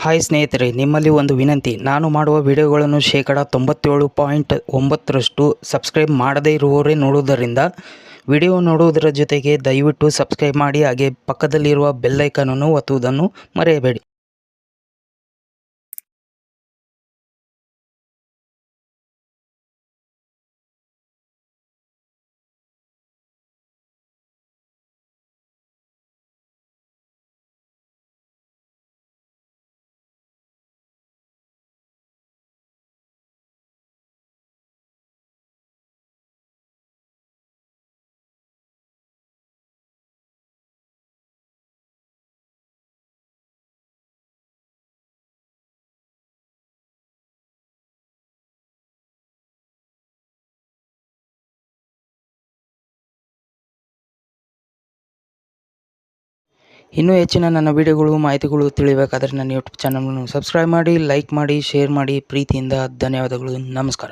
Hi ಸ್ನೇಹಿತರೆ, ನಿಮ್ಮಲ್ಲಿ ಒಂದು ವಿನಂತಿ. ನಾನು ಮಾಡುವ ವಿಡಿಯೋಗಳನ್ನು ಶೇಕಡ 97.9% ಸಬ್ಸ್ಕ್ರೈಬ್ ಮಾಡದೇ ಇರುವವರೇ ನೋಡುವುದರಿಂದ ವಿಡಿಯೋ ನೋಡುವುದರ ಜೊತೆಗೆ ದಯವಿಟ್ಟು ಸಬ್ಸ್ಕ್ರೈಬ್ ಮಾಡಿ, ಹಾಗೆ ಪಕ್ಕದಲ್ಲಿರುವ ಬೆಲ್ ಐಕಾನನ್ನು ಒತ್ತುವುದನ್ನು ಮರೆಯಬೇಡಿ. ಇನ್ನೂ ಹೆಚ್ಚಿನ ನನ್ನ ವಿಡಿಯೋಗಳು ಮಾಹಿತಿಗಳು ತಿಳಿಯಬೇಕಾದರೆ ನನ್ನ ಯೂಟ್ಯೂಬ್ ಚಾನಲನ್ನು ಸಬ್ಸ್ಕ್ರೈಬ್ ಮಾಡಿ, ಲೈಕ್ ಮಾಡಿ, ಶೇರ್ ಮಾಡಿ. ಪ್ರೀತಿಯಿಂದ ಧನ್ಯವಾದಗಳು. ನಮಸ್ಕಾರ.